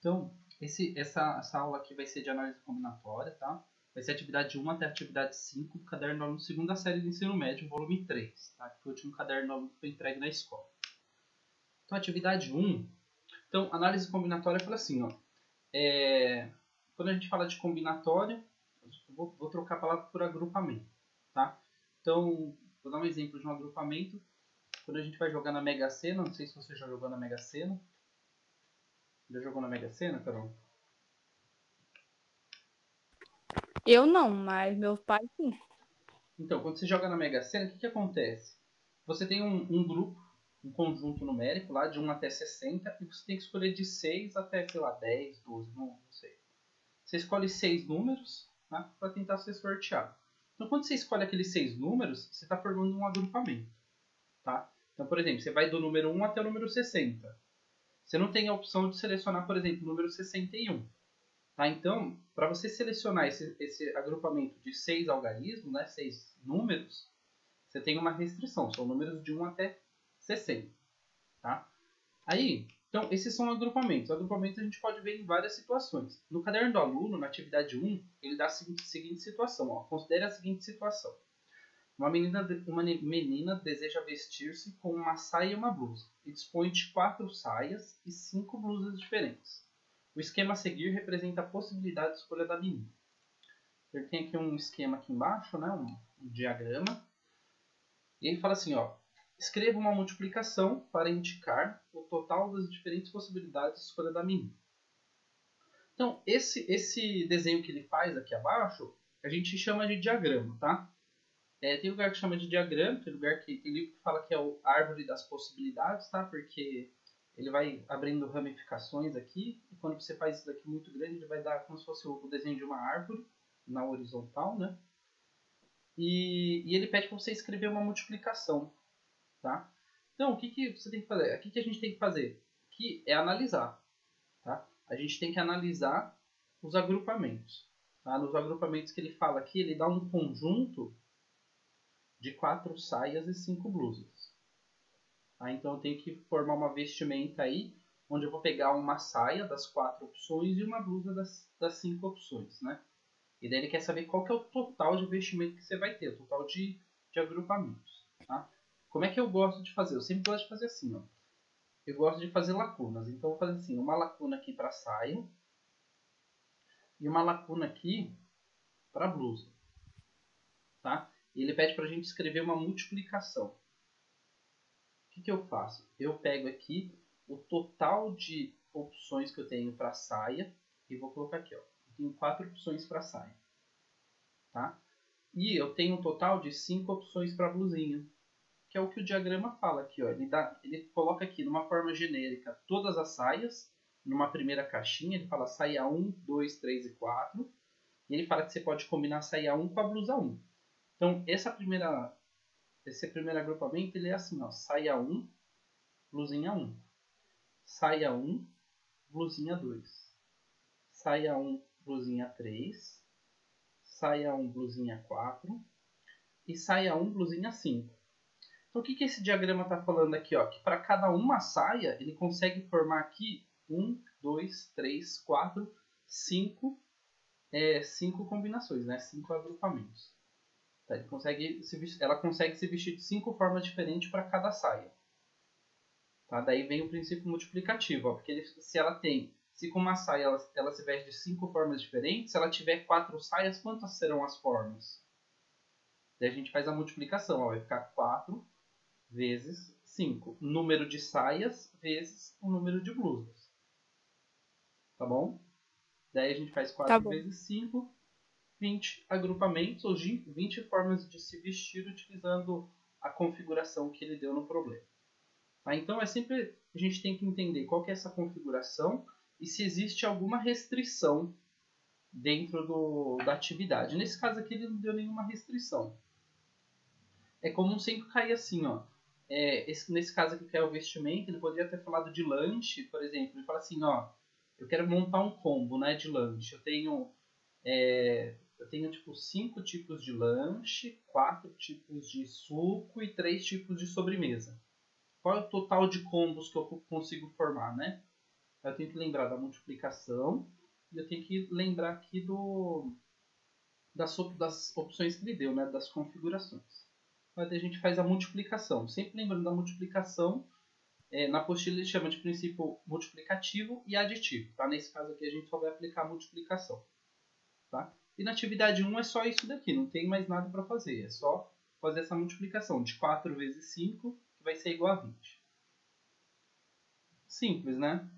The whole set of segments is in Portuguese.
Então, essa aula aqui vai ser de análise combinatória, tá? Vai ser atividade 1 até atividade 5, caderno 9, segunda série do ensino médio, volume 3, tá? Que foi o último caderno que foi entregue na escola. Então, atividade 1. Então, análise combinatória fala assim, ó. Quando a gente fala de combinatória, vou trocar a palavra por agrupamento, tá? Então, vou dar um exemplo de um agrupamento. Quando a gente vai jogar na Mega Sena, não sei se você já jogou na Mega Sena. Já jogou na Mega Sena, Carol? Eu não, mas meu pai sim. Então, quando você joga na Mega Sena, o que acontece? Você tem um grupo, um conjunto numérico lá de 1 até 60 e você tem que escolher de 6 até, sei lá, 10, 12, não sei. Você escolhe 6 números, tá? Para tentar ser sorteado. Então, quando você escolhe aqueles 6 números, você está formando um agrupamento, tá? Então, por exemplo, você vai do número 1 até o número 60. Você não tem a opção de selecionar, por exemplo, o número 61. Tá? Então, para você selecionar esse agrupamento de 6 algarismos, né, 6 números, você tem uma restrição, são números de 1 até 60. Tá? Aí, então, esses são agrupamentos. Agrupamentos a gente pode ver em várias situações. No caderno do aluno, na atividade 1, ele dá a seguinte situação. Ó, considere a seguinte situação. Uma menina deseja vestir-se com uma saia e uma blusa, e dispõe de 4 saias e 5 blusas diferentes. O esquema a seguir representa a possibilidade de escolha da menina. Ele tem aqui um esquema aqui embaixo, né, um diagrama, e ele fala assim, ó, escreva uma multiplicação para indicar o total das diferentes possibilidades de escolha da menina. Então, esse desenho que ele faz aqui abaixo, a gente chama de diagrama, tá? Tem lugar que chama de diagrama, tem lugar que tem livro que fala que é a árvore das possibilidades, tá? Porque ele vai abrindo ramificações aqui, e quando você faz isso daqui muito grande, ele vai dar como se fosse o desenho de uma árvore na horizontal, né? E ele pede para você escrever uma multiplicação, tá? Então, o que você tem que fazer? O que a gente tem que fazer? Que é analisar, tá? A gente tem que analisar os agrupamentos. Tá? Nos agrupamentos que ele fala aqui, ele dá um conjunto de 4 saias e 5 blusas. Tá? Então eu tenho que formar uma vestimenta aí, onde eu vou pegar uma saia das 4 opções e uma blusa das 5 opções, né? E daí ele quer saber qual que é o total de vestimento que você vai ter, o total de agrupamentos. Tá? Como é que eu gosto de fazer? Eu sempre gosto de fazer assim, ó. Eu gosto de fazer lacunas. Então eu vou fazer assim, uma lacuna aqui para saia e uma lacuna aqui para blusa. Tá? E ele pede para a gente escrever uma multiplicação. O que eu faço? Eu pego aqui o total de opções que eu tenho para saia e vou colocar aqui. Ó. Eu tenho 4 opções para saia. Tá? E eu tenho um total de 5 opções para blusinha, que é o que o diagrama fala aqui. Ó. Ele coloca aqui, numa forma genérica, todas as saias, numa primeira caixinha. Ele fala saia 1, 2, 3 e 4. E ele fala que você pode combinar a saia 1 com a blusa 1. Então, esse primeiro agrupamento ele é assim, ó, saia 1, blusinha 1. Saia 1, blusinha 2. Saia 1, blusinha 3. Saia 1, blusinha 4. E saia 1, blusinha 5. Então, o que esse diagrama está falando aqui? Ó? Que para cada uma saia, ele consegue formar aqui 1, 2, 3, 4, 5 combinações, né? 5 agrupamentos. Tá? Ela consegue se vestir de 5 formas diferentes para cada saia. Tá? Daí vem o princípio multiplicativo, ó, porque se com uma saia ela se veste de 5 formas diferentes, se ela tiver 4 saias, quantas serão as formas? Daí a gente faz a multiplicação, ó, vai ficar 4 vezes 5. Número de saias vezes o número de blusas. Tá bom? Daí a gente faz Tá 4 bom. vezes 5, 20 agrupamentos, ou 20 formas de se vestir utilizando a configuração que ele deu no problema. Tá? Então a gente tem que entender qual que é essa configuração e se existe alguma restrição dentro da atividade. Nesse caso aqui ele não deu nenhuma restrição. É comum sempre cair assim, ó. Nesse caso aqui que é o vestimento, ele poderia ter falado de lanche, por exemplo. Ele fala assim, ó, eu quero montar um combo, né, de lanche. Eu tenho tipo 5 tipos de lanche, 4 tipos de suco e 3 tipos de sobremesa. Qual é o total de combos que eu consigo formar, né? Eu tenho que lembrar da multiplicação e eu tenho que lembrar aqui das opções que ele deu, né? Das configurações. Mas a gente faz a multiplicação. Sempre lembrando da multiplicação, na apostila ele chama de princípio multiplicativo e aditivo. Tá? Nesse caso aqui a gente só vai aplicar a multiplicação. Tá? E na atividade 1 é só isso daqui, não tem mais nada para fazer. É só fazer essa multiplicação de 4 vezes 5, que vai ser igual a 20. Simples, né?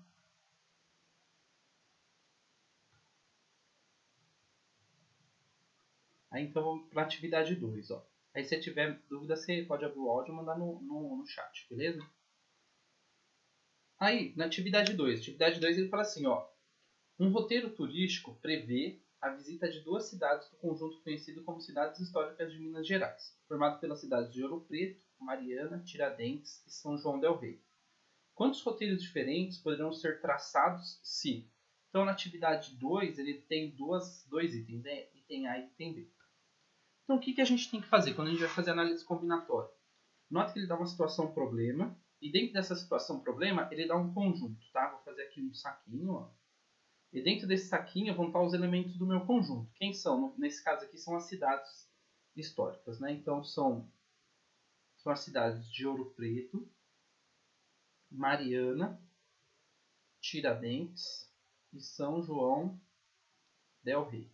Aí então vamos para a atividade 2. Ó. Aí se tiver dúvida, você pode abrir o áudio e mandar no chat, beleza? Aí, na atividade 2 ele fala assim, ó. Um roteiro turístico prevê a visita de 2 cidades do conjunto conhecido como Cidades Históricas de Minas Gerais, formado pelas cidades de Ouro Preto, Mariana, Tiradentes e São João del Rei. Quantos roteiros diferentes poderão ser traçados se? Então, na atividade 2, ele tem dois itens, né? Item A e item B. Então, o que a gente tem que fazer quando a gente vai fazer análise combinatória? Nota que ele dá uma situação problema, e dentro dessa situação problema, ele dá um conjunto, tá? Vou fazer aqui um saquinho, ó. E dentro desse saquinho vão estar os elementos do meu conjunto. Quem são? Nesse caso aqui são as cidades históricas, né? Então são as cidades de Ouro Preto, Mariana, Tiradentes e São João del Rei.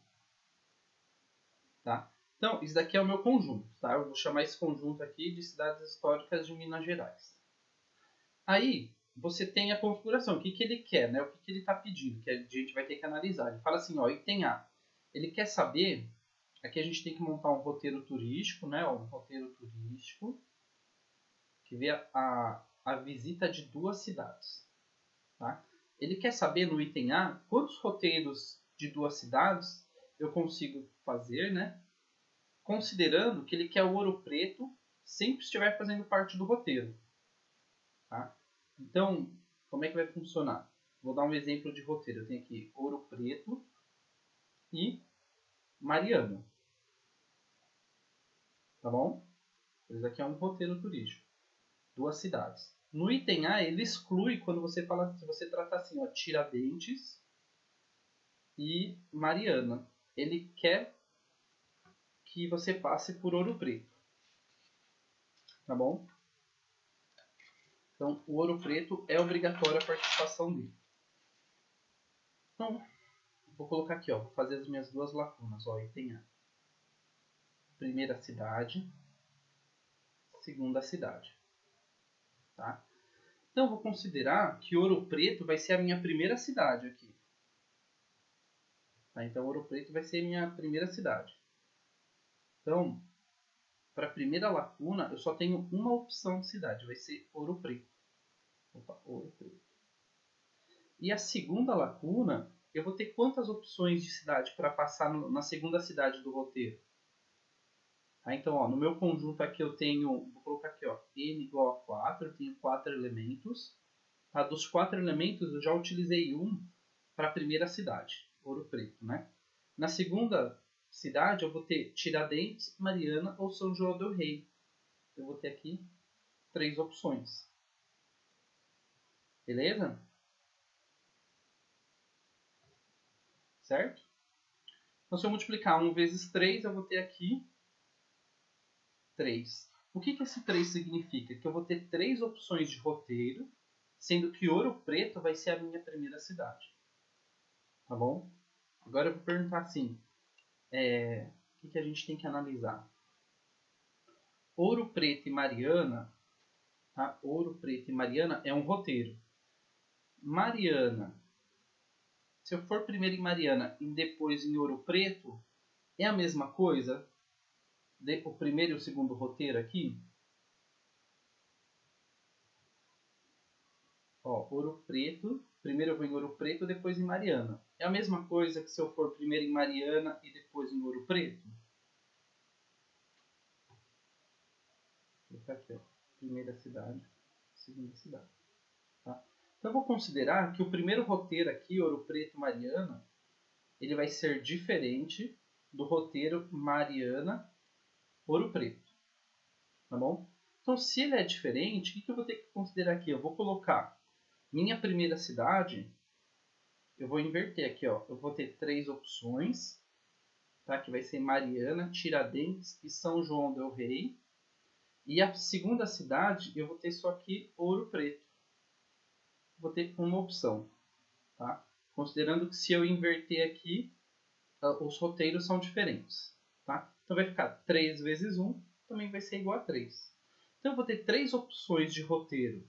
Tá? Então, isso daqui é o meu conjunto. Tá? Eu vou chamar esse conjunto aqui de cidades históricas de Minas Gerais. Aí, você tem a configuração. O que ele quer, né? O que ele está pedindo, que a gente vai ter que analisar. Ele fala assim, ó, item A. Ele quer saber... Aqui a gente tem que montar um roteiro turístico, né? Um roteiro turístico que vê a visita de 2 cidades. Tá? Ele quer saber no item A quantos roteiros de 2 cidades eu consigo fazer, né? Considerando que ele quer o Ouro Preto sempre estiver fazendo parte do roteiro. Tá? Então, como é que vai funcionar? Vou dar um exemplo de roteiro. Eu tenho aqui Ouro Preto e Mariana. Tá bom? Isso aqui é um roteiro turístico. 2 cidades. No item A, ele exclui quando você fala, se você tratar assim, ó, Tiradentes e Mariana. Ele quer que você passe por Ouro Preto. Tá bom? Então, o Ouro Preto é obrigatória a participação dele. Então, vou colocar aqui, ó, vou fazer as minhas 2 lacunas. Ó, item A. Primeira cidade, segunda cidade. Tá? Então, eu vou considerar que Ouro Preto vai ser a minha primeira cidade aqui. Tá? Então, Ouro Preto vai ser a minha primeira cidade. Então, para a primeira lacuna, eu só tenho uma opção de cidade. Vai ser Ouro Preto. Opa, Ouro Preto. E a segunda lacuna, eu vou ter quantas opções de cidade para passar na segunda cidade do roteiro? Tá? Então, ó, no meu conjunto aqui eu tenho, vou colocar aqui, ó, n igual a 4, eu tenho 4 elementos. Tá? Dos 4 elementos, eu já utilizei um para a primeira cidade, Ouro Preto. Né? Na segunda cidade, eu vou ter Tiradentes, Mariana ou São João del Rei. Eu vou ter aqui 3 opções. Beleza? Certo? Então, se eu multiplicar 1 vezes 3, eu vou ter aqui 3. O que esse 3 significa? Que eu vou ter 3 opções de roteiro, sendo que Ouro Preto vai ser a minha primeira cidade. Tá bom? Agora eu vou perguntar assim, o que a gente tem que analisar? Ouro Preto e Mariana, tá? Ouro Preto e Mariana é um roteiro. Mariana, se eu for primeiro em Mariana e depois em Ouro Preto, é a mesma coisa? O primeiro e o segundo roteiro aqui? Ó, Ouro Preto, primeiro eu vou em Ouro Preto, depois em Mariana. É a mesma coisa que se eu for primeiro em Mariana e depois em Ouro Preto? Vou colocar aqui, ó, primeira cidade, segunda cidade. Tá? Então eu vou considerar que o primeiro roteiro aqui, Ouro Preto Mariana, ele vai ser diferente do roteiro Mariana Ouro Preto. Tá bom? Então, se ele é diferente, o que eu vou ter que considerar aqui? Eu vou colocar minha primeira cidade eu vou inverter aqui, ó. Eu vou ter 3 opções, tá? Que vai ser Mariana, Tiradentes e São João del Rei. E a segunda cidade, eu vou ter só aqui Ouro Preto. Vou ter uma opção, tá? Considerando que se eu inverter aqui, os roteiros são diferentes, tá? Então vai ficar 3 vezes 1, também vai ser igual a 3. Então eu vou ter 3 opções de roteiro,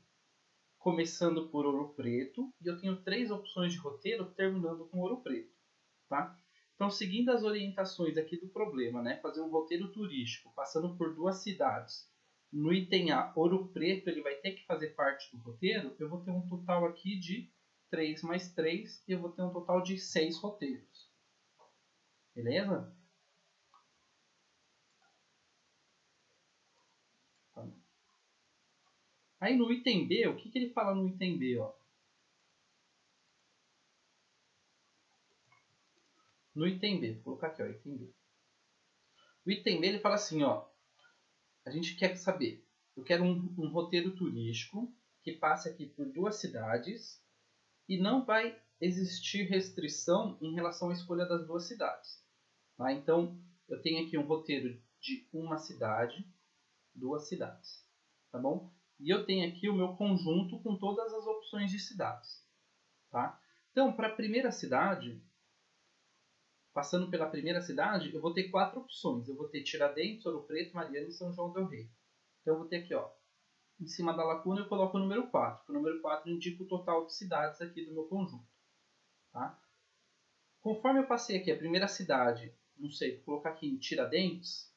começando por Ouro Preto, e eu tenho 3 opções de roteiro terminando com Ouro Preto, tá? Então, seguindo as orientações aqui do problema, né, fazer um roteiro turístico passando por 2 cidades, no item A, Ouro Preto, ele vai ter que fazer parte do roteiro, eu vou ter um total aqui de 3 mais 3, e eu vou ter um total de 6 roteiros. Beleza? Aí no item B, o que ele fala no item B? Ó? No item B, vou colocar aqui, ó, item B. O item B ele fala assim, ó, a gente quer saber, eu quero um roteiro turístico que passe aqui por 2 cidades e não vai existir restrição em relação à escolha das 2 cidades. Tá? Então, eu tenho aqui um roteiro de uma cidade, 2 cidades, tá bom? E eu tenho aqui o meu conjunto com todas as opções de cidades, tá? Então, para a primeira cidade, passando pela primeira cidade, eu vou ter 4 opções. Eu vou ter Tiradentes, Ouro Preto, Mariana e São João del Rei. Então, eu vou ter aqui, ó, em cima da lacuna, eu coloco o número 4. O número 4 indica o total de cidades aqui do meu conjunto, tá? Conforme eu passei aqui a primeira cidade, não sei, vou colocar aqui em Tiradentes,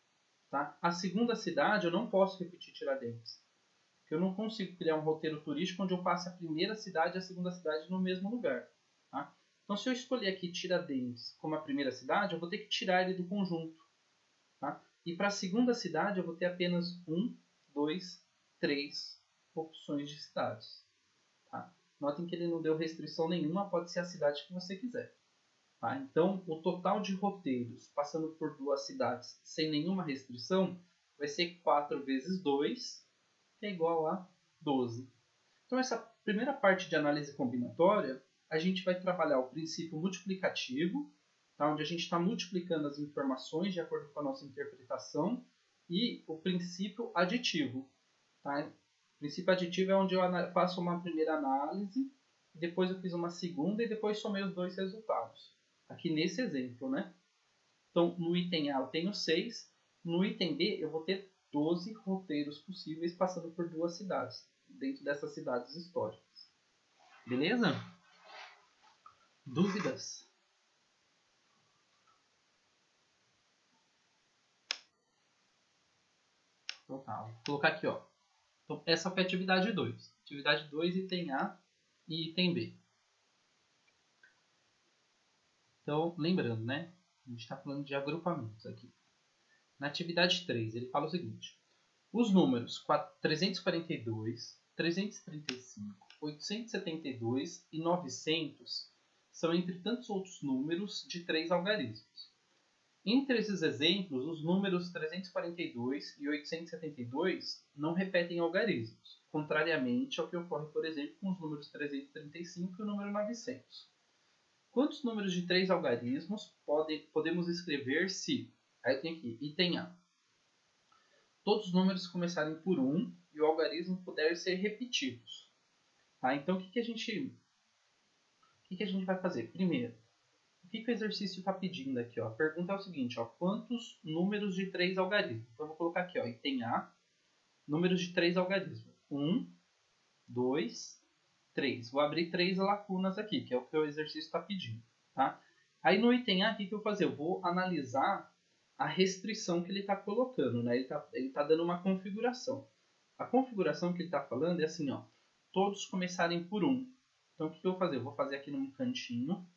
tá? A segunda cidade eu não posso repetir Tiradentes, porque eu não consigo criar um roteiro turístico onde eu passe a primeira cidade e a segunda cidade no mesmo lugar, tá? Então, se eu escolher aqui Tiradentes como a primeira cidade, eu vou ter que tirar ele do conjunto, tá? E para a segunda cidade, eu vou ter apenas 1, 2, 3 opções de cidades, tá? Notem que ele não deu restrição nenhuma, pode ser a cidade que você quiser. Tá? Então, o total de roteiros passando por 2 cidades sem nenhuma restrição vai ser 4 vezes 2, que é igual a 12. Então, essa primeira parte de análise combinatória, a gente vai trabalhar o princípio multiplicativo, tá? Onde a gente está multiplicando as informações de acordo com a nossa interpretação, e o princípio aditivo. Tá? O princípio aditivo é onde eu faço uma primeira análise, depois eu fiz uma segunda e depois somei os 2 resultados. Aqui nesse exemplo, né? Então, no item A eu tenho 6, no item B eu vou ter 12 roteiros possíveis passando por 2 cidades, dentro dessas cidades históricas. Beleza? Dúvidas? Então tá, vou colocar aqui, ó. Então, essa foi a atividade 2. Atividade 2, item A e item B. Então, lembrando, né? A gente está falando de agrupamentos aqui. Na atividade 3, ele fala o seguinte. Os números 342, 335, 872 e 900 são, entre tantos outros números, de 3 algarismos. Entre esses exemplos, os números 342 e 872 não repetem algarismos, contrariamente ao que ocorre, por exemplo, com os números 335 e o número 900. Quantos números de 3 algarismos podemos escrever se... Aí tem aqui, item A. Todos os números começarem por 1 e o algarismo puder ser repetidos. Tá? Então, o que a gente vai fazer? Primeiro, o que o exercício está pedindo aqui? Ó? A pergunta é o seguinte, ó, quantos números de 3 algarismos? Então, eu vou colocar aqui, ó, item A, números de 3 algarismos. 1, 2, 3. Vou abrir 3 lacunas aqui, que é o que o exercício está pedindo. Tá? Aí no item A, o que eu vou fazer? Eu vou analisar a restrição que ele está colocando. Né? Ele tá dando uma configuração. A configuração que ele está falando é assim, ó, todos começarem por 1. Então, o que eu vou fazer? Eu vou fazer aqui num cantinho.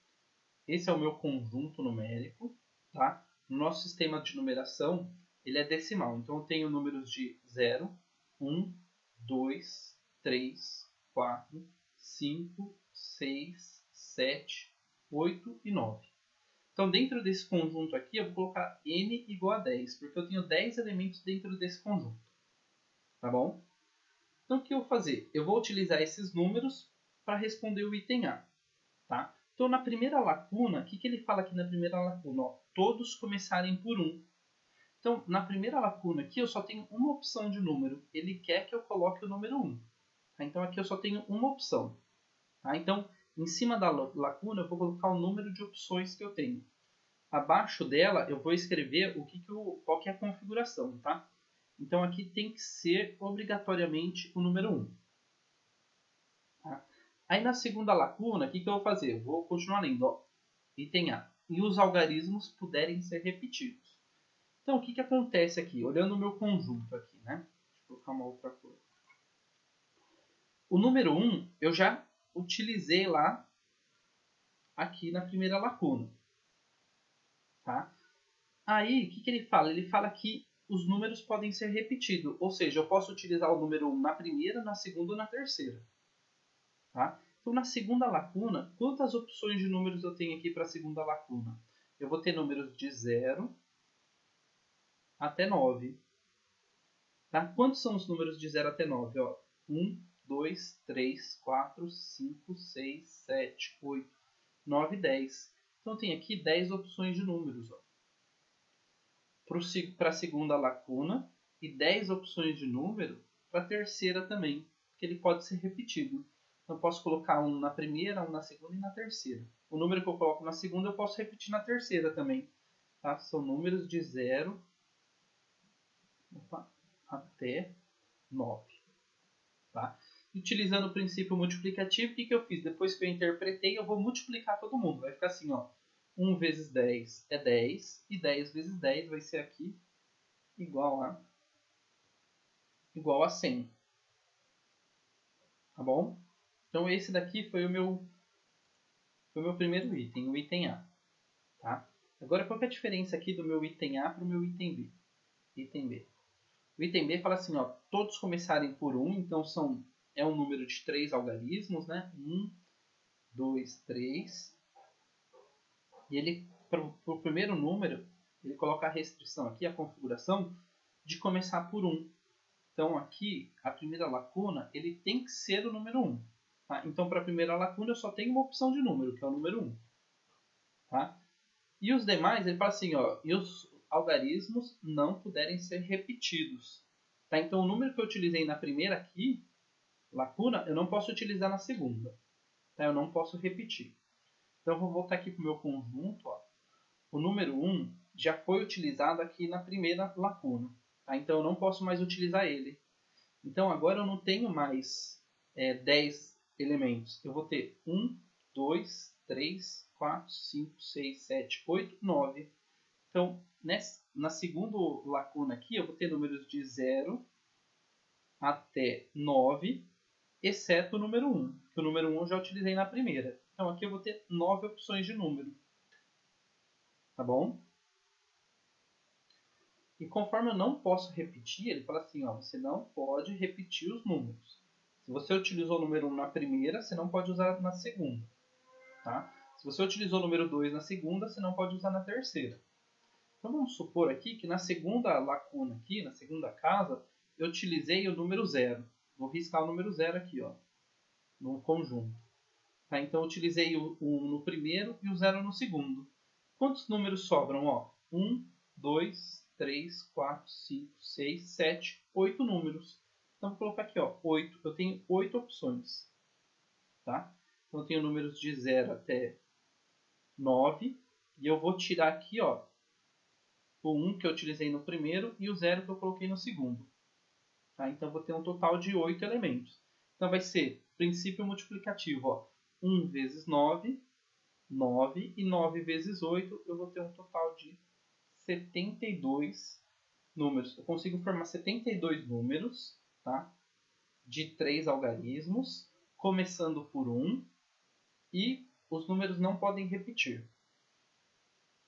Esse é o meu conjunto numérico. Tá? No nosso sistema de numeração, ele é decimal. Então, eu tenho números de 0, 1, 2, 3, 4, 5, 6, 7, 8 e 9. Então, dentro desse conjunto aqui, eu vou colocar n igual a 10, porque eu tenho 10 elementos dentro desse conjunto. Tá bom? Então, o que eu vou fazer? Eu vou utilizar esses números para responder o item A. Tá? Então, na primeira lacuna, o que ele fala aqui na primeira lacuna? Ó, todos começarem por 1. Então, na primeira lacuna aqui, eu só tenho uma opção de número. Ele quer que eu coloque o número 1. Tá? Então, aqui eu só tenho uma opção. Tá? Então, em cima da lacuna, eu vou colocar o número de opções que eu tenho. Abaixo dela, eu vou escrever qual que é a configuração. Tá? Então, aqui tem que ser obrigatoriamente o número 1. Tá? Aí, na segunda lacuna, o que eu vou fazer? Eu vou continuar lendo. Ó, item A. E os algarismos puderem ser repetidos. Então, o que acontece aqui? Olhando o meu conjunto aqui, né? Deixa eu colocar uma outra cor. O número 1 eu já utilizei lá aqui na primeira lacuna. Tá? Aí, o que ele fala? Ele fala que os números podem ser repetidos. Ou seja, eu posso utilizar o número 1 na primeira, na segunda ou na terceira. Tá? Então, na segunda lacuna, quantas opções de números eu tenho aqui para a segunda lacuna? Eu vou ter números de 0 até 9. Tá? Quantos são os números de 0 até 9? Ó, 1, 2, 3, 4, 5, 6, 7, 8, 9, 10. Então tem aqui 10 opções de números. Para a segunda lacuna e 10 opções de número para a terceira também, que ele pode ser repetido. Então eu posso colocar um na primeira, um na segunda e na terceira. O número que eu coloco na segunda eu posso repetir na terceira também. Tá? São números de 0 até 9. Tá? Utilizando o princípio multiplicativo, o que eu fiz? Depois que eu interpretei, eu vou multiplicar todo mundo. Vai ficar assim, ó. 1 vezes 10 é 10, e 10 vezes 10 vai ser aqui igual a 100. Tá bom? Então esse daqui foi o meu primeiro item, o item A. Tá? Agora, qual que é a diferença aqui do meu item A para o meu item B? Item B. O item B fala assim, ó, todos começarem por 1, então é um número de 3 algarismos, né? 1, 2, 3. E ele, para o primeiro número, ele coloca a restrição aqui, a configuração, de começar por 1. Então, aqui, a primeira lacuna, ele tem que ser o número 1. Tá? Então, para a primeira lacuna, eu só tenho uma opção de número, que é o número 1. Tá? E os demais, ele fala assim, ó, e os algarismos não puderem ser repetidos. Tá? Então, o número que eu utilizei na primeira aqui, lacuna, eu não posso utilizar na segunda. Tá? Eu não posso repetir. Então, eu vou voltar aqui para o meu conjunto. Ó. O número 1 já foi utilizado aqui na primeira lacuna. Tá? Então, eu não posso mais utilizar ele. Então, agora eu não tenho mais 10 elementos. Eu vou ter 1, 2, 3, 4, 5, 6, 7, 8, 9. Então, na segunda lacuna aqui, eu vou ter números de 0 até 9, exceto o número 1, que o número 1 eu já utilizei na primeira. Então, aqui eu vou ter 9 opções de número. Tá bom? E conforme eu não posso repetir, ele fala assim, ó, você não pode repetir os números. Se você utilizou o número 1 na primeira, você não pode usar na segunda. Tá? Se você utilizou o número 2 na segunda, você não pode usar na terceira. Então vamos supor aqui que na segunda lacuna aqui, na segunda casa, eu utilizei o número 0. Vou riscar o número 0 aqui, ó, no conjunto. Tá? Então eu utilizei o 1 no primeiro e o 0 no segundo. Quantos números sobram? Ó? 1, 2, 3, 4, 5, 6, 7, 8 números. Então vou colocar aqui, ó, 8. Eu tenho 8 opções. Tá? Então eu tenho números de 0 até 9. E eu vou tirar aqui, ó, o 1 que eu utilizei no primeiro e o 0 que eu coloquei no segundo. Tá? Então eu vou ter um total de 8 elementos. Então vai ser princípio multiplicativo. Ó, 1 vezes 9, 9. E 9 vezes 8, eu vou ter um total de 72 números. Eu consigo formar 72 números, tá? De 3 algarismos, começando por 1. E os números não podem repetir.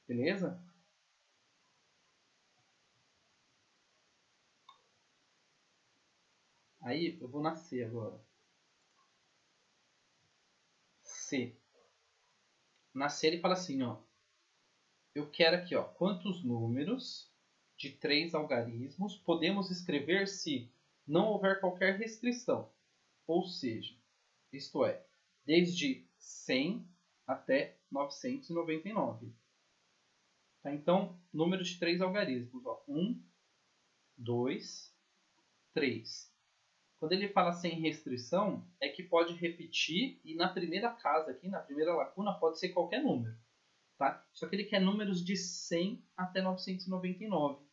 Beleza? Aí eu vou nascer agora. C. Nascer ele fala assim, ó. Eu quero aqui, ó, quantos números de 3 algarismos podemos escrever se não houver qualquer restrição. Ou seja, isto é, desde 100 até 999. Tá? Então, números de 3 algarismos. 1, 2, 3. Quando ele fala sem restrição, é que pode repetir e na primeira casa aqui, na primeira lacuna, pode ser qualquer número. Tá? Só que ele quer números de 100 até 999.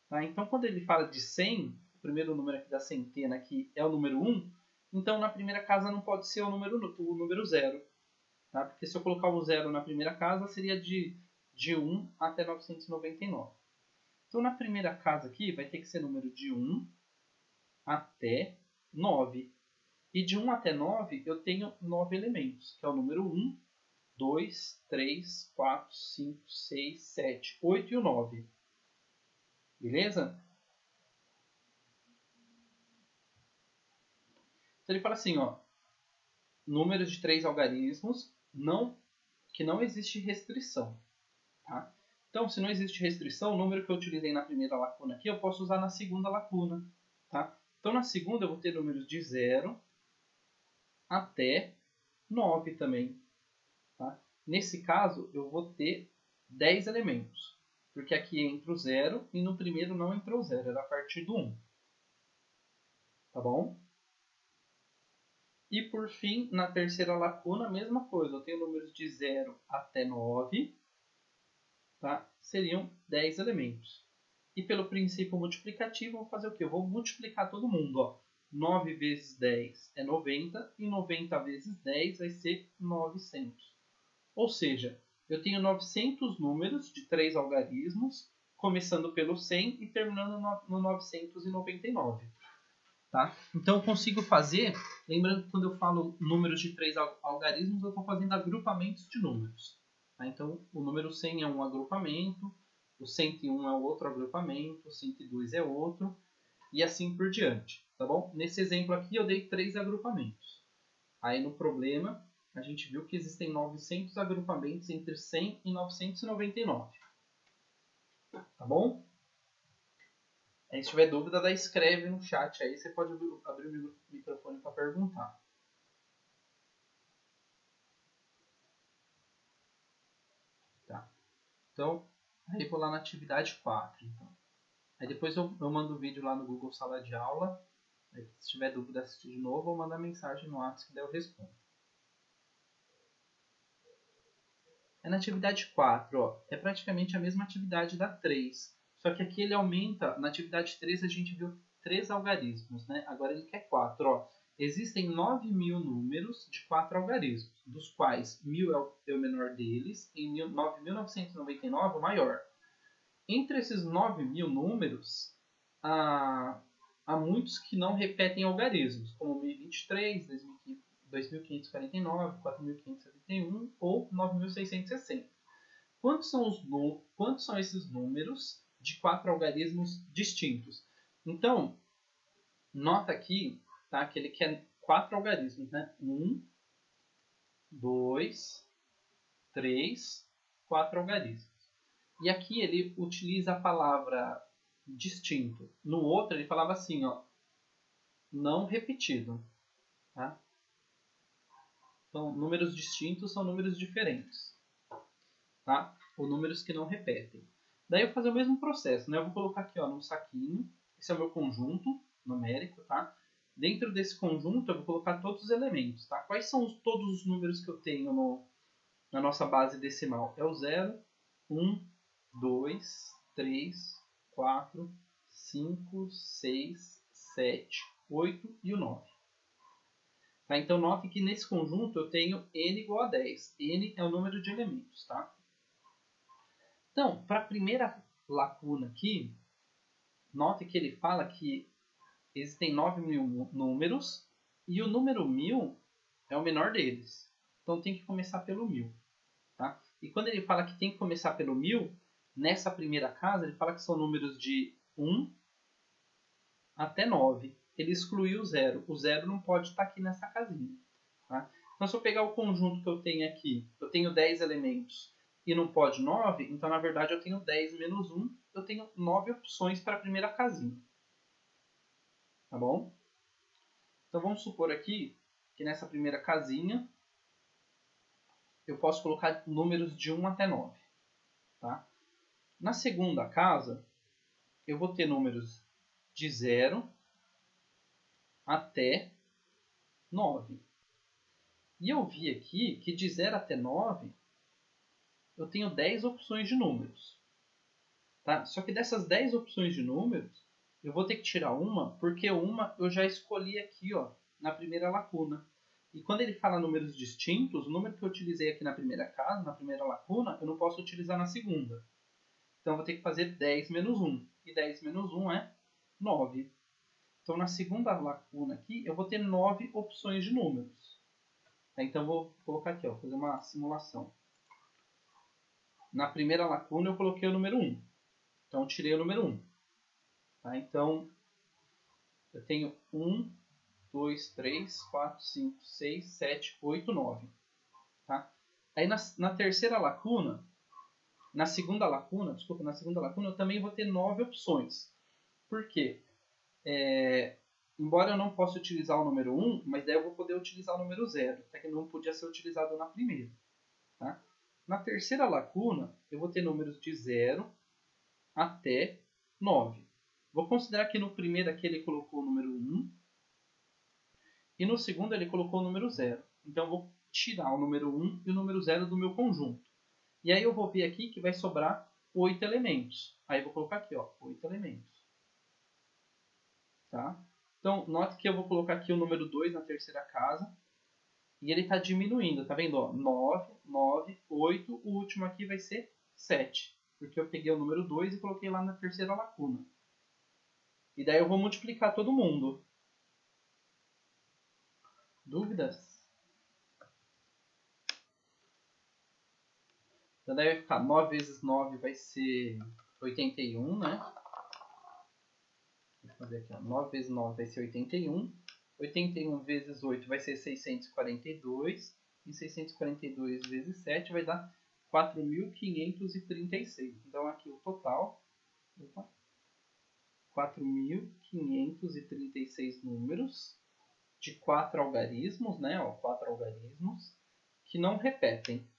Tá? Então, quando ele fala de 100, o primeiro número aqui da centena aqui é o número 1, então na primeira casa não pode ser o número 0. Tá? Porque se eu colocar o 0 na primeira casa, seria de 1 até 999. Então, na primeira casa aqui, vai ter que ser número de 1 até 9. E de 1 até 9, eu tenho 9 elementos, que é o número 1, 2, 3, 4, 5, 6, 7, 8 e o 9. Beleza? Então ele fala assim, ó, números de 3 algarismos que não existe restrição. Tá? Então, se não existe restrição, o número que eu utilizei na primeira lacuna aqui, eu posso usar na segunda lacuna. Tá? Então, na segunda, eu vou ter números de 0 até 9 também. Tá? Nesse caso, eu vou ter 10 elementos. Porque aqui entra o 0 e no primeiro não entrou o 0, era a partir do 1. Tá bom? E por fim, na terceira lacuna, a mesma coisa. Eu tenho números de 0 até 9. Tá? Seriam 10 elementos. E pelo princípio multiplicativo, eu vou fazer o quê? Eu vou multiplicar todo mundo. Ó. 9 vezes 10 é 90, e 90 vezes 10 vai ser 900. Ou seja, eu tenho 900 números de 3 algarismos, começando pelo 100 e terminando no 999. Tá? Então eu consigo fazer, lembrando que quando eu falo números de 3 algarismos, eu estou fazendo agrupamentos de números. Tá? Então o número 100 é um agrupamento, o 101 é outro agrupamento, o 102 é outro, e assim por diante. Tá bom? Nesse exemplo aqui eu dei 3 agrupamentos. Aí no problema a gente viu que existem 900 agrupamentos entre 100 e 999. Tá bom? Aí, se tiver dúvida, dá escreve no chat aí, você pode abrir o microfone para perguntar. Tá. Então, aí vou lá na atividade 4. Então. Aí depois eu mando o vídeo lá no Google Sala de Aula. Aí, se tiver dúvida, assistir de novo ou mandar mensagem no WhatsApp que daí eu respondo. É na atividade 4, ó, é praticamente a mesma atividade da 3. Só que aqui ele aumenta, na atividade 3 a gente viu 3 algarismos, né? Agora ele quer 4. Ó. Existem 9.000 números de 4 algarismos, dos quais 1.000 é o menor deles e 9.999 o maior. Entre esses 9.000 números, há muitos que não repetem algarismos, como 1023, 2.549, 4.571 ou 9.660. Quantos são esses números de 4 algarismos distintos? Então, nota aqui, tá, que ele quer 4 algarismos, né? 1, 2, 3, 4 algarismos. E aqui ele utiliza a palavra distinto. No outro ele falava assim, ó, não repetido. Tá? Então, números distintos são números diferentes. Tá? Ou números que não repetem. Daí eu vou fazer o mesmo processo. Né? Eu vou colocar aqui ó, num saquinho. Esse é o meu conjunto numérico. Tá? Dentro desse conjunto eu vou colocar todos os elementos. Tá? Quais são todos os números que eu tenho na nossa base decimal? É o 0, 1, 2, 3, 4, 5, 6, 7, 8 e o 9. Tá? Então, note que nesse conjunto eu tenho n igual a 10. N é o número de elementos. Tá? Então, para a primeira lacuna aqui, note que ele fala que existem 9.000 números e o número 1.000 é o menor deles. Então, tem que começar pelo 1.000. Tá? E quando ele fala que tem que começar pelo 1.000, nessa primeira casa, ele fala que são números de 1 até 9. Ele excluiu o 0. O 0 não pode estar aqui nessa casinha. Tá? Então, se eu pegar o conjunto que eu tenho aqui, eu tenho 10 elementos e não pode 9, então, na verdade, eu tenho 10 menos 1, eu tenho 9 opções para a primeira casinha. Tá bom? Então, vamos supor aqui que nessa primeira casinha eu posso colocar números de 1 até 9. Tá? Na segunda casa, eu vou ter números de 0 até 9. E eu vi aqui que de 0 até 9, eu tenho 10 opções de números. Tá? Só que dessas 10 opções de números, eu vou ter que tirar uma, porque uma eu já escolhi aqui, ó, na primeira lacuna. E quando ele fala números distintos, o número que eu utilizei aqui na primeira casa, na primeira lacuna, eu não posso utilizar na segunda. Então eu vou ter que fazer 10 menos 1. E 10 menos 1 é 9. Então na segunda lacuna aqui, eu vou ter 9 opções de números. Então eu vou colocar aqui, ó, fazer uma simulação. Na primeira lacuna eu coloquei o número 1. Então eu tirei o número 1. Tá? Então eu tenho 1, 2, 3, 4, 5, 6, 7, 8, 9. Tá? Aí na terceira lacuna, na segunda lacuna eu também vou ter 9 opções. Por quê? Embora eu não possa utilizar o número 1, mas daí eu vou poder utilizar o número 0, até que não podia ser utilizado na primeira. Tá? Na terceira lacuna, eu vou ter números de 0 até 9. Vou considerar que no primeiro aqui ele colocou o número 1 e no segundo ele colocou o número 0. Então eu vou tirar o número 1 e o número 0 do meu conjunto. E aí eu vou ver aqui que vai sobrar 8 elementos. Aí eu vou colocar aqui, ó, 8 elementos. Tá? Então, note que eu vou colocar aqui o número 2 na terceira casa. E ele está diminuindo, tá vendo? Ó, 9, 9, 8. O último aqui vai ser 7. Porque eu peguei o número 2 e coloquei lá na terceira lacuna. E daí eu vou multiplicar todo mundo. Dúvidas? Então daí vai ficar 9 vezes 9 vai ser 81, né? Vou fazer aqui, ó. 9 vezes 9 vai ser 81. 81 vezes 8 vai ser 642. E 642 vezes 7 vai dar 4.536. Então aqui o total... 4.536 números de 4 algarismos, né? Ó, 4 algarismos que não repetem.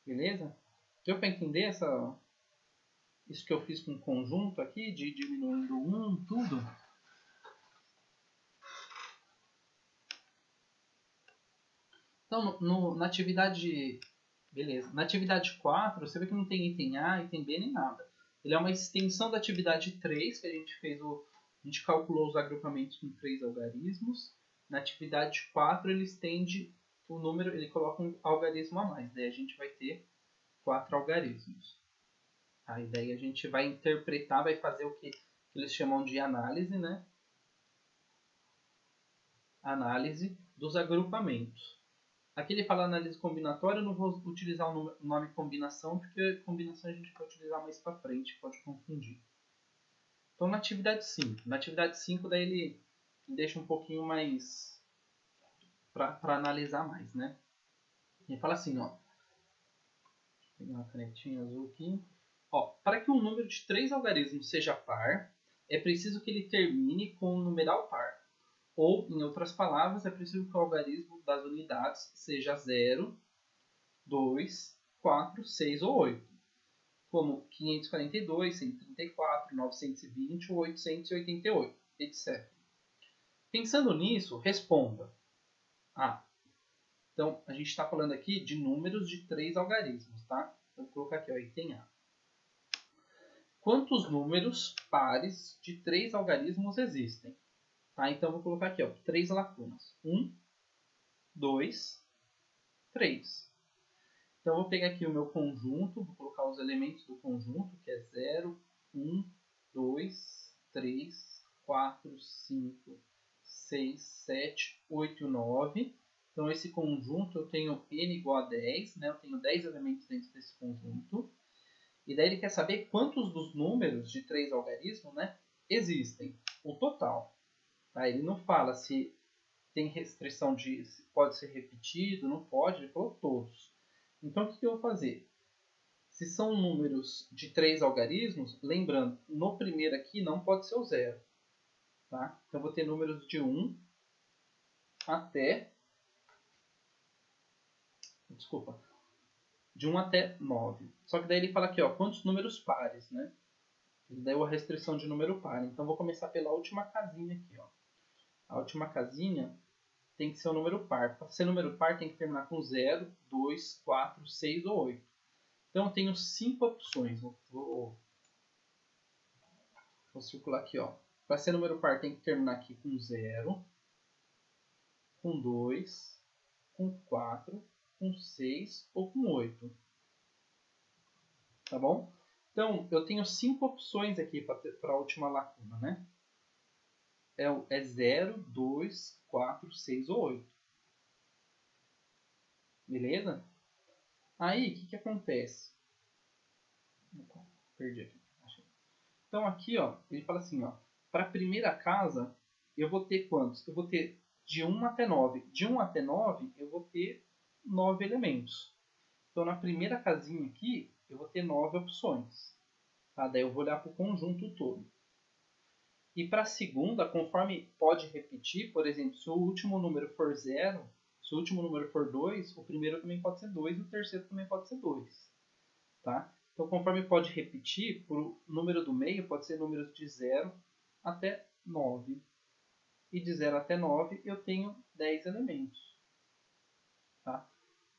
Beleza? Deu para entender isso que eu fiz com o conjunto aqui, de diminuindo 1, tudo? Então, na atividade... Beleza. Na atividade 4, você vê que não tem item A, item B, nem nada. Ele é uma extensão da atividade 3, que a gente fez a gente calculou os agrupamentos com 3 algarismos. Na atividade 4, ele estende o número, ele coloca um algarismo a mais. Daí a gente vai ter 4 algarismos. Aí daí a gente vai interpretar, vai fazer o que eles chamam de análise, né? Análise dos agrupamentos. Aqui ele fala análise combinatória, eu não vou utilizar o nome combinação, porque combinação a gente pode utilizar mais para frente, pode confundir. Então, na atividade 5. Na atividade 5, daí ele deixa um pouquinho mais para analisar mais, né? Ele fala assim, ó. Deixa eu pegar uma canetinha azul aqui. Ó, para que um número de 3 algarismos seja par, é preciso que ele termine com um numeral par. Ou, em outras palavras, é preciso que o algarismo das unidades seja 0, 2, 4, 6 ou 8. Como 542, 134, 920 ou 888, etc. Pensando nisso, responda. Então, a gente está falando aqui de números de 3 algarismos, tá? Então, vou colocar aqui, ó, item A. Quantos números pares de 3 algarismos existem? Tá? Então, vou colocar aqui, ó, 3 lacunas. 1, 2, 3. Então, eu vou pegar aqui o meu conjunto, vou colocar os elementos do conjunto, que é 0, 1, 2, 3, 4, 5, 6, 7, 8, 9. Então, esse conjunto eu tenho n igual a 10, né? Eu tenho 10 elementos dentro desse conjunto. E daí ele quer saber quantos dos números de 3 algarismos, né, existem. O total. Tá? Ele não fala se tem restrição de se pode ser repetido, não pode, ele falou todos. Então, o que eu vou fazer? Se são números de 3 algarismos, lembrando, no primeiro aqui não pode ser o 0. Tá? Então, eu vou ter números de 1 até Desculpa. De 1 até 9. Só que daí ele fala aqui, ó, quantos números pares, né? Ele deu a restrição de número par. Então, vou começar pela última casinha aqui, ó. A última casinha tem que ser um número par. Para ser número par, tem que terminar com 0, 2, 4, 6 ou 8. Então, eu tenho 5 opções. Vou circular aqui, ó. Para ser número par, tem que terminar aqui com 0, com 2, com 4, com 6 ou com 8. Tá bom? Então, eu tenho 5 opções aqui para a última lacuna, né? É 0, 2, 4, 6 ou 8. Beleza? Aí, o que acontece? Opa, perdi aqui. Então, aqui, ó, ele fala assim, ó, para a primeira casa, eu vou ter quantos? Eu vou ter de 1 até 9. De 1 até 9, eu vou ter 9 elementos. Então, na primeira casinha aqui, eu vou ter 9 opções. Tá? Daí eu vou olhar para o conjunto todo. E para a segunda, conforme pode repetir, por exemplo, se o último número for 0, se o último número for 2, o primeiro também pode ser 2 e o terceiro também pode ser 2. Tá? Então, conforme pode repetir, o número do meio pode ser números de 0 até 9. E de 0 até 9 eu tenho 10 elementos. Tá?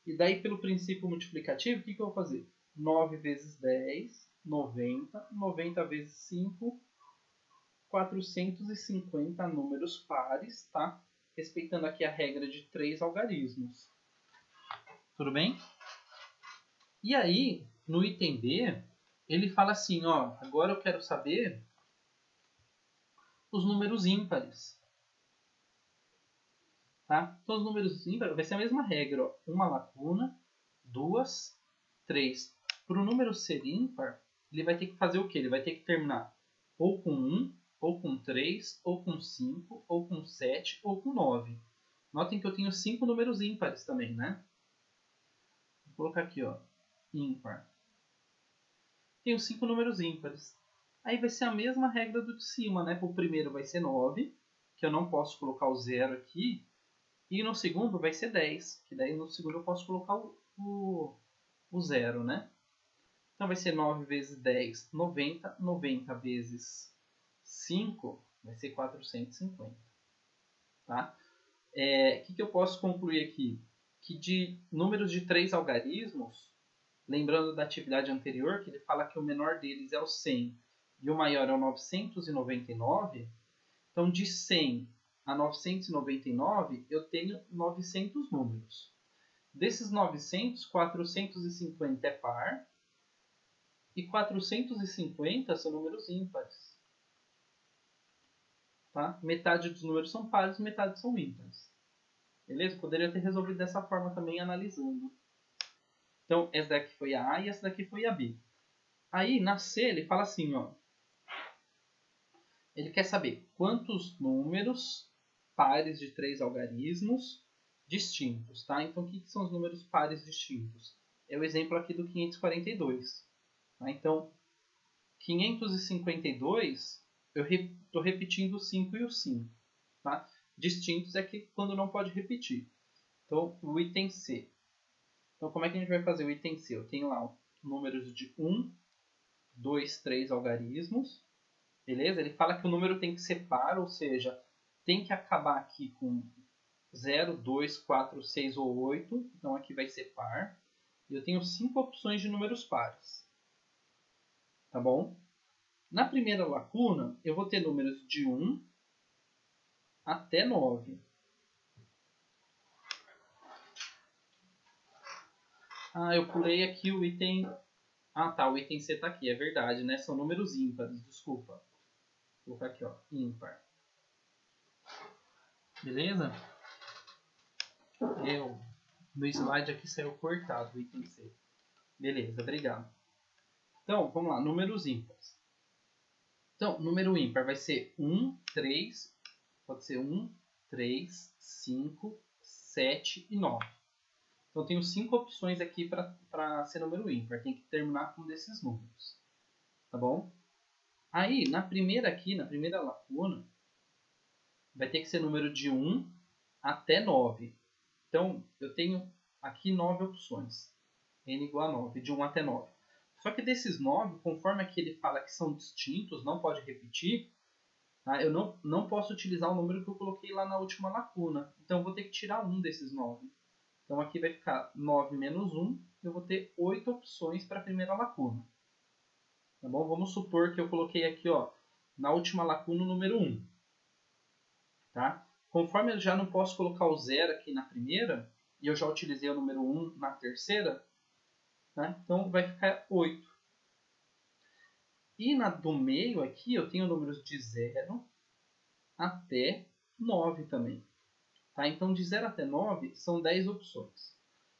E daí, pelo princípio multiplicativo, o que eu vou fazer? 9 vezes 10, 90. 90 vezes 5, 450 números pares, tá? Respeitando aqui a regra de 3 algarismos. Tudo bem? E aí, no item B, ele fala assim, ó, agora eu quero saber os números ímpares. Tá? Então, os números ímpares vai ser a mesma regra, ó, uma lacuna, 2, 3. Para o número ser ímpar, ele vai ter que fazer o quê? Ele vai ter que terminar ou com 1, ou com 3, ou com 5, ou com 7, ou com 9. Notem que eu tenho 5 números ímpares também, né? Vou colocar aqui, ó, ímpar. Tenho 5 números ímpares. Aí vai ser a mesma regra do de cima, né? Para o primeiro vai ser 9, que eu não posso colocar o 0 aqui. E no segundo vai ser 10, que daí no segundo eu posso colocar o 0, né? Então vai ser 9 vezes 10, 90. 90 vezes 5 vai ser 450. Tá? Que eu posso concluir aqui? Que de números de 3 algarismos, lembrando da atividade anterior, que ele fala que o menor deles é o 100 e o maior é o 999, então de 100 a 999 eu tenho 900 números. Desses 900, 450 é par e 450 são números ímpares. Tá? Metade dos números são pares e metade são ímpares. Beleza? Poderia ter resolvido dessa forma também, analisando. Então, essa daqui foi a A e essa daqui foi a B. Aí, na C, ele fala assim, ó. Ele quer saber quantos números pares de 3 algarismos distintos, tá? Então, o que são os números pares distintos? É o exemplo aqui do 542. Tá? Então, 552, eu estou repetindo o 5 e o 5. Tá? Distintos é que quando não pode repetir. Então, o item C. Então, como é que a gente vai fazer o item C? Eu tenho lá números de 1, 2, 3 algarismos. Beleza? Ele fala que o número tem que ser par, ou seja, tem que acabar aqui com 0, 2, 4, 6 ou 8. Então, aqui vai ser par. E eu tenho 5 opções de números pares. Tá bom? Na primeira lacuna, eu vou ter números de 1 até 9. Ah, eu pulei aqui o item... Ah, tá, o item C tá aqui, é verdade, né? São números ímpares, desculpa. Vou colocar aqui, ó, ímpar. Beleza? Meu slide aqui saiu cortado, o item C. Beleza, obrigado. Então, vamos lá, números ímpares. Então, número ímpar vai ser 1, 3, pode ser 1, 3, 5, 7 e 9. Então, eu tenho 5 opções aqui para ser número ímpar. Tem que terminar com um desses números. Tá bom? Aí, na primeira lacuna, vai ter que ser número de 1 até 9. Então, eu tenho aqui 9 opções. N igual a 9, de 1 até 9. Só que desses 9, conforme aqui ele fala que são distintos, não pode repetir, tá? Eu não posso utilizar o número que eu coloquei lá na última lacuna. Então eu vou ter que tirar um desses 9. Então aqui vai ficar 9 menos 1, eu vou ter 8 opções para a primeira lacuna. Tá bom? Vamos supor que eu coloquei aqui, ó, na última lacuna o número 1. Tá? Conforme eu já não posso colocar o 0 aqui na primeira, e eu já utilizei o número 1 na terceira, tá? Então vai ficar 8. E na do meio aqui eu tenho números de 0 até 9 também. Tá? Então de 0 até 9 são 10 opções.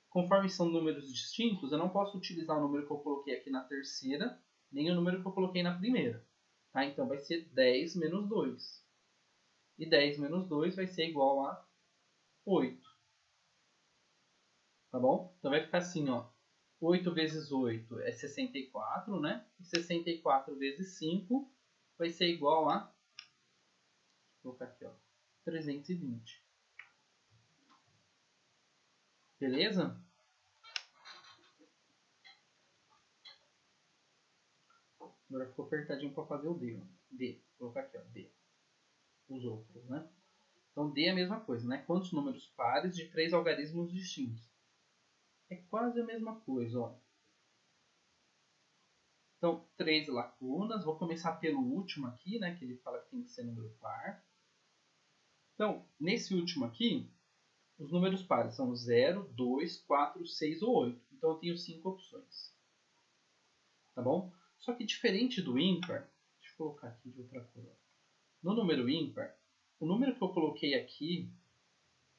Conforme são números distintos, eu não posso utilizar o número que eu coloquei aqui na terceira, nem o número que eu coloquei na primeira. Tá? Então vai ser 10 menos 2. E 10 menos 2 vai ser igual a 8. Tá bom? Então vai ficar assim, ó. 8 vezes 8 é 64, né? E 64 vezes 5 vai ser igual a... Vou colocar aqui, ó. 320. Beleza? Agora ficou apertadinho para fazer o D. Ó. D. Vou colocar aqui, ó. D. Os outros, né? Então D é a mesma coisa, né? Quantos números pares de 3 algarismos distintos? É quase a mesma coisa, ó. Então, 3 lacunas. Vou começar pelo último aqui, né? Que ele fala que tem que ser número par. Então, nesse último aqui, os números pares são 0, 2, 4, 6 ou 8. Então, eu tenho 5 opções. Tá bom? Só que diferente do ímpar, deixa eu colocar aqui de outra cor. No número ímpar, o número que eu coloquei aqui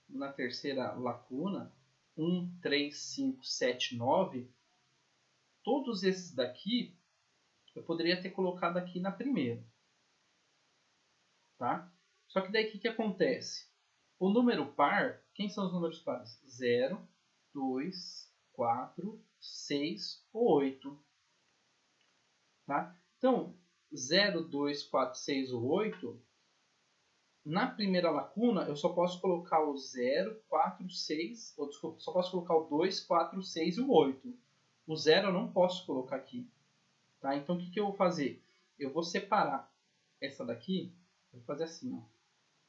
na terceira lacuna, 1, 3, 5, 7, 9, todos esses daqui eu poderia ter colocado aqui na primeira. Tá? Só que daí o que acontece? O número par, quem são os números pares? 0, 2, 4, 6 ou 8. Tá? Então, 0, 2, 4, 6 ou 8, na primeira lacuna eu só posso colocar o 0, 4, 6, ou desculpa, só posso colocar o 2, 4, 6 e o 8. O 0 eu não posso colocar aqui. Tá? Então, o que eu vou fazer? Eu vou separar essa daqui, vou fazer assim, ó.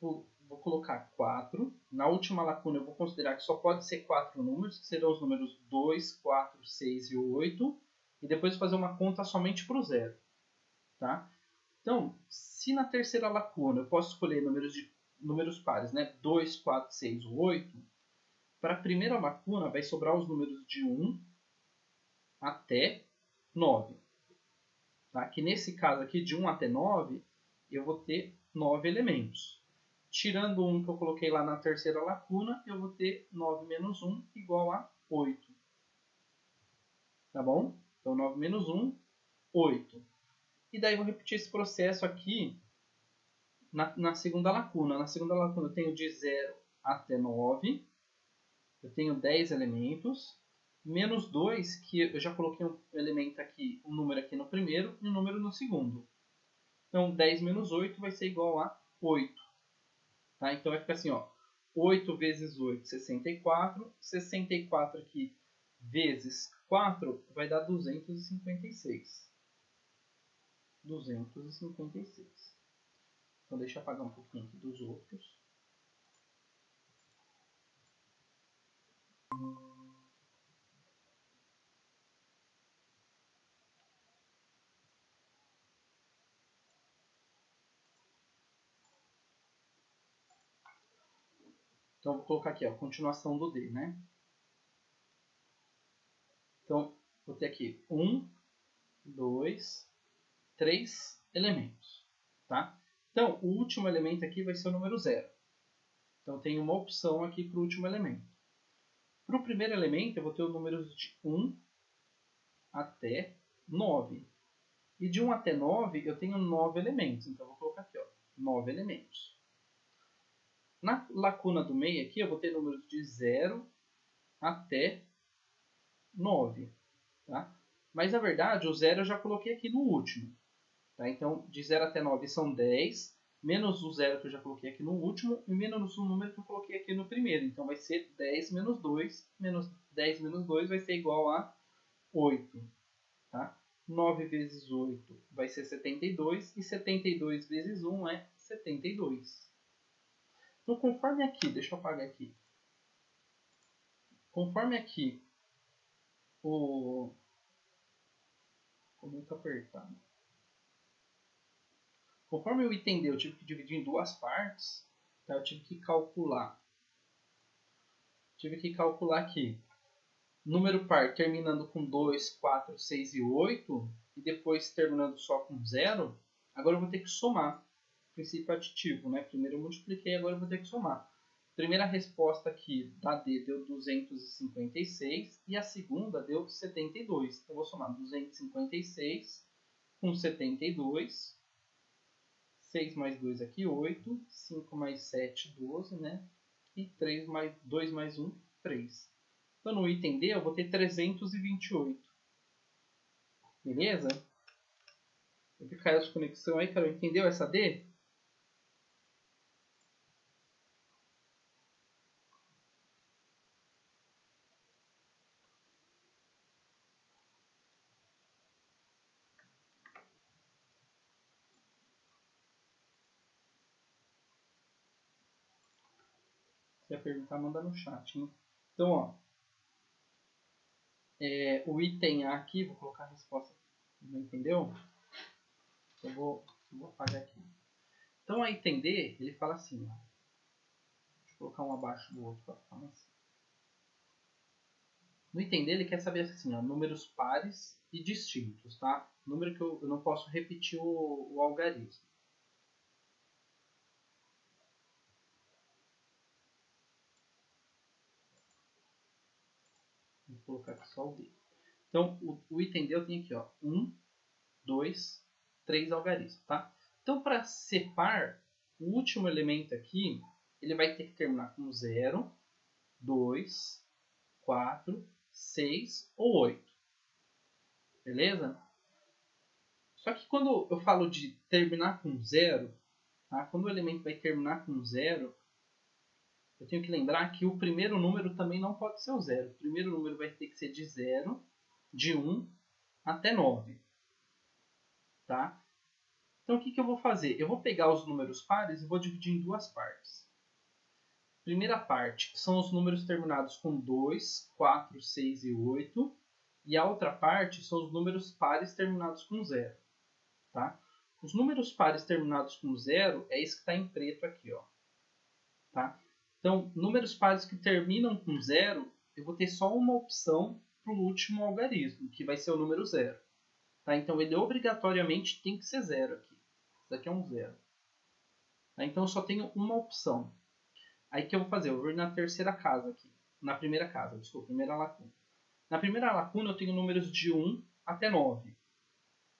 Vou colocar 4. Na última lacuna eu vou considerar que só pode ser 4 números, que serão os números 2, 4, 6 e 8. E depois fazer uma conta somente para o 0. Tá? Então, se na terceira lacuna eu posso escolher números pares, né? 2, 4, 6 ou 8, para a primeira lacuna vai sobrar os números de 1 até 9. Tá? Que nesse caso aqui, de 1 até 9, eu vou ter 9 elementos. Tirando um que eu coloquei lá na terceira lacuna, eu vou ter 9 menos 1 igual a 8. Tá bom? Então, 9 menos 1, 8. E daí eu vou repetir esse processo aqui na segunda lacuna. Na segunda lacuna eu tenho de 0 até 9. Eu tenho 10 elementos. Menos 2, que eu já coloquei um elemento aqui, um número aqui no primeiro e um número no segundo. Então, 10 menos 8 vai ser igual a 8. Tá? Então vai ficar assim, ó, 8 vezes 8, 64. 64 aqui vezes 4 vai dar 256. 256. Então deixa eu apagar um pouquinho aqui dos outros. Então vou colocar aqui, ó, a continuação do D, né? Então vou ter aqui 1, 2, 3 elementos, tá? Então o último elemento aqui vai ser o número 0. Então tem uma opção aqui para o último elemento. Para o primeiro elemento eu vou ter os números de 1 até 9. E de 1 até 9 eu tenho 9 elementos. Então eu vou colocar aqui, ó, 9 elementos. Na lacuna do meio aqui eu vou ter números de 0 até 9. Tá? Mas na verdade o 0 eu já coloquei aqui no último. Tá? Então de 0 até 9 são 10, menos o 0 que eu já coloquei aqui no último, e menos o número que eu coloquei aqui no primeiro. Então vai ser 10 menos 2, menos 10 menos 2 vai ser igual a 8. Tá? 9 vezes 8 vai ser 72. E 72 vezes 1 é 72. Então, conforme aqui, deixa eu apagar aqui. Conforme aqui o... Ficou muito apertado. Conforme eu entendi, eu tive que dividir em duas partes. Tá? Eu tive que calcular. Aqui. Número par terminando com 2, 4, 6 e 8. E depois terminando só com 0. Agora eu vou ter que somar. Princípio aditivo, né? Primeiro eu multipliquei, agora eu vou ter que somar. Primeira resposta aqui da D deu 256 e a segunda deu 72. Então eu vou somar 256 com 72. 6 mais 2 aqui, 8. 5 mais 7, 12, né? E 3 mais 2 mais 1, 3. Então no item D eu vou ter 328. Beleza? Eu vi caiu essa conexão aí, Carol. Entendeu essa D? Se quer perguntar, manda no chat, hein? Então, ó. O item A aqui, vou colocar a resposta. Não entendeu? Eu vou apagar aqui. Então, a item D, ele fala assim, ó. Deixa eu colocar um abaixo do outro para ficar mais. No item D, ele quer saber assim, ó, números pares e distintos, tá? Número que eu não posso repetir o algarismo. Vou colocar aqui só o D. Então, o item D eu tenho aqui, ó, 1, 2, 3 algarismos, tá? Então, para ser par, o último elemento aqui, ele vai ter que terminar com 0, 2, 4, 6 ou 8. Beleza? Só que quando eu falo de terminar com 0, tá? Quando o elemento vai terminar com 0, eu tenho que lembrar que o primeiro número também não pode ser o 0. O primeiro número vai ter que ser de 0, de 1 até 9. Tá? Então, o que eu vou fazer? Eu vou pegar os números pares e vou dividir em duas partes. Primeira parte são os números terminados com 2, 4, 6 e 8. E a outra parte são os números pares terminados com 0. Tá? Os números pares terminados com 0 é esse que está em preto aqui. Ó. Tá? Então, números pares que terminam com 0, eu vou ter só uma opção para o último algarismo, que vai ser o número 0. Tá? Então, ele obrigatoriamente tem que ser 0 aqui. Isso aqui é um 0. Tá? Então, eu só tenho uma opção. Aí, o que eu vou fazer? Eu vou ir na terceira casa aqui. Na primeira casa, desculpa, primeira lacuna. Na primeira lacuna, eu tenho números de 1 até 9.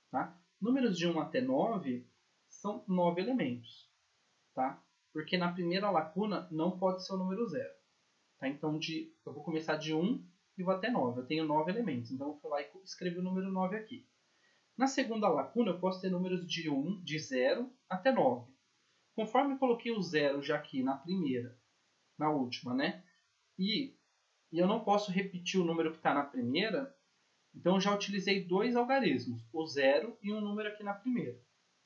Tá? Números de 1 até 9 são 9 elementos. Tá? Porque na primeira lacuna não pode ser o número 0. Tá? Então, eu vou começar de 1 e vou até 9. Eu tenho 9 elementos. Então, eu fui lá e escrevi o número 9 aqui. Na segunda lacuna, eu posso ter números de 0 até 9. Conforme eu coloquei o 0 já aqui na primeira, na última, né? E eu não posso repetir o número que está na primeira, então eu já utilizei dois algarismos, o 0 e um número aqui na primeira.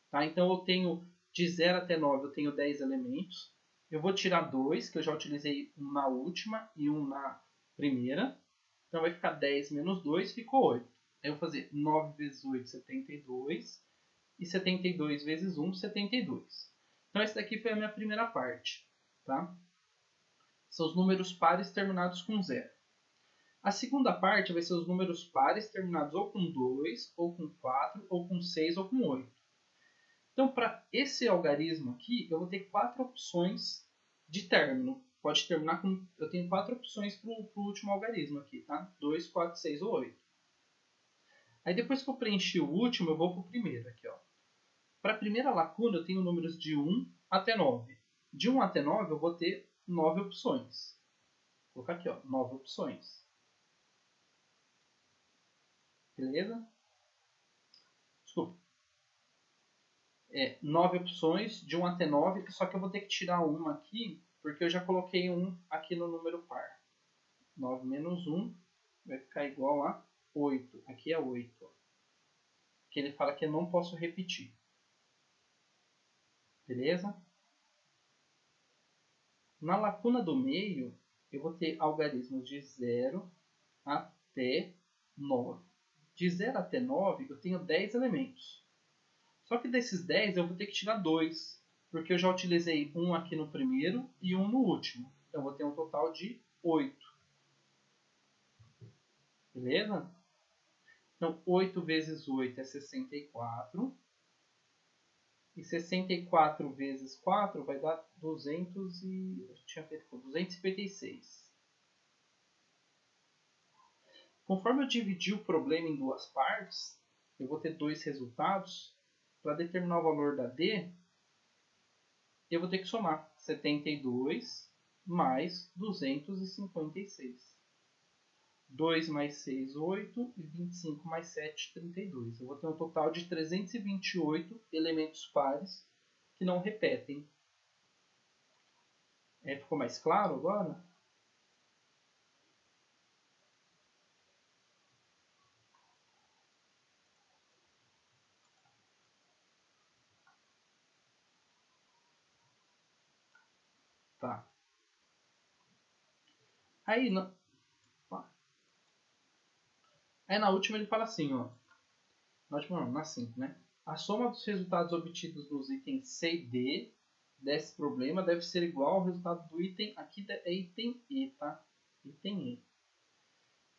Tá? Então eu tenho de 0 até 9, eu tenho 10 elementos. Eu vou tirar 2, que eu já utilizei um na última e um na primeira. Então vai ficar 10 menos 2, ficou 8. Aí eu vou fazer 9 vezes 8, 72. E 72 vezes 1, 72. Então essa daqui foi a minha primeira parte. Tá? São os números pares terminados com 0. A segunda parte vai ser os números pares terminados ou com 2, ou com 4, ou com 6, ou com 8. Então, para esse algarismo aqui, eu vou ter 4 opções de término. Pode terminar com... Eu tenho 4 opções para o último algarismo aqui, tá? 2, 4, 6 ou 8. Aí depois que eu preenchi o último, eu vou para o primeiro aqui, ó. Para a primeira lacuna, eu tenho números de 1 até 9. De 1 até 9, eu vou ter 9 opções. Vou colocar aqui, ó, 9 opções. Beleza? Desculpa. 9 opções, de 1 até 9, só que eu vou ter que tirar uma aqui, porque eu já coloquei um aqui no número par. 9 menos 1 vai ficar igual a 8. Aqui é 8. Ó. Que ele fala que eu não posso repetir. Beleza? Na lacuna do meio, eu vou ter algarismos de 0 até 9. De 0 até 9, eu tenho 10 elementos. Só que desses 10, eu vou ter que tirar 2. Porque eu já utilizei um aqui no primeiro e um no último. Então, eu vou ter um total de 8. Beleza? Então, 8 vezes 8 é 64. E 64 vezes 4 vai dar 256. Conforme eu dividir o problema em duas partes, eu vou ter dois resultados. Para determinar o valor da D, eu vou ter que somar 72 mais 256. 2 mais 6, 8, e 25 mais 7, 32. Eu vou ter um total de 328 elementos pares que não repetem. Ficou mais claro agora? Tá. Aí na última ele fala assim, ó. Na última não, na 5, né? A soma dos resultados obtidos nos itens C e D desse problema deve ser igual ao resultado do item, aqui é item E, tá? Item E.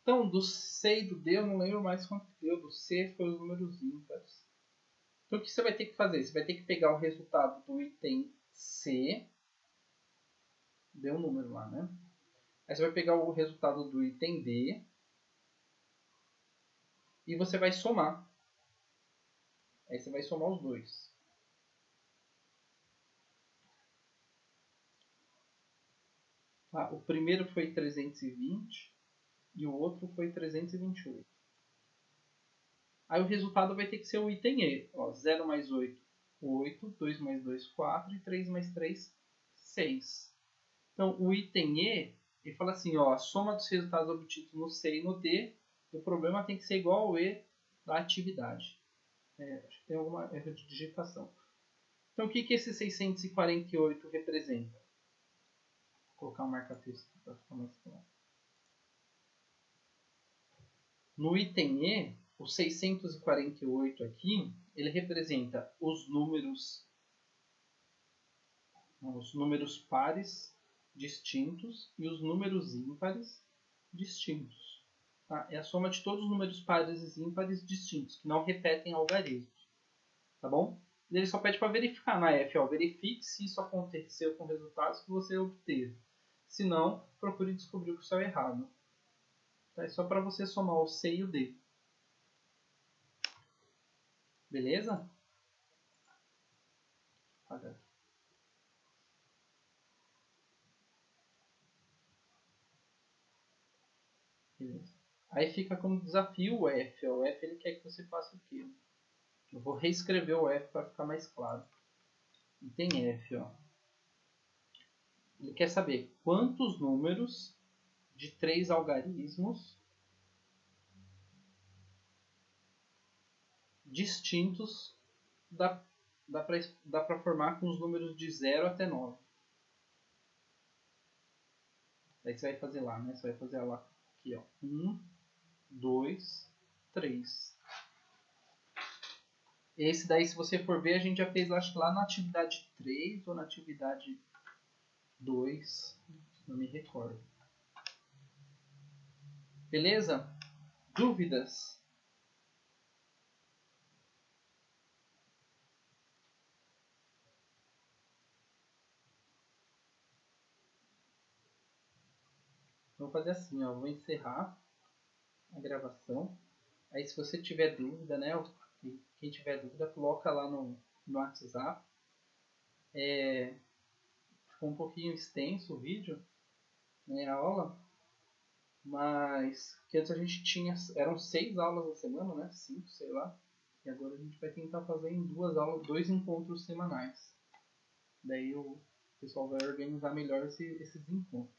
Então, do C e do D eu não lembro mais quanto deu. Do C foi os números ímpares. Então, o que você vai ter que fazer? Você vai ter que pegar o resultado do item C. Deu um número lá, né? Aí você vai pegar o resultado do item D. E você vai somar. Aí você vai somar os dois. Tá? O primeiro foi 320 e o outro foi 328. Aí o resultado vai ter que ser o item E. Ó, 0 mais 8, 8. 2 mais 2, 4. E 3 mais 3, 6. Então, o item E, ele fala assim, ó, a soma dos resultados obtidos no C e no D do problema tem que ser igual ao E da atividade. Acho que tem alguma erro de digitação. Então, o que esse 648 representa? Vou colocar um marca-texto para ficar mais claro. No item E, o 648 aqui, ele representa os números pares distintos e os números ímpares distintos. Tá? É a soma de todos os números pares e ímpares distintos, que não repetem algarismos. Tá bom? Ele só pede para verificar na F. Ó, verifique se isso aconteceu com resultados que você obteve. Se não, procure descobrir o que está errado. Tá? É só para você somar o C e o D. Beleza? Beleza. Aí fica como desafio o F. O F ele quer que você faça o quê? Eu vou reescrever o F para ficar mais claro. E tem F, ó. Ele quer saber quantos números de 3 algarismos distintos dá para formar com os números de 0 até 9. Aí você vai fazer lá, né? Você vai fazer lá aqui, ó. 1, 2, 3. Esse daí, se você for ver, a gente já fez, acho que lá na atividade 3 ou na atividade 2. Não me recordo. Beleza? Dúvidas? Vou fazer assim, ó. Vou encerrar a gravação. Aí se você tiver dúvida, né? Quem tiver dúvida, coloca lá no WhatsApp. Ficou um pouquinho extenso o vídeo, né, a aula. Mas que antes a gente tinha. Eram 6 aulas na semana, né? 5, sei lá. E agora a gente vai tentar fazer em 2 aulas, 2 encontros semanais. Daí o pessoal vai organizar melhor esses encontros.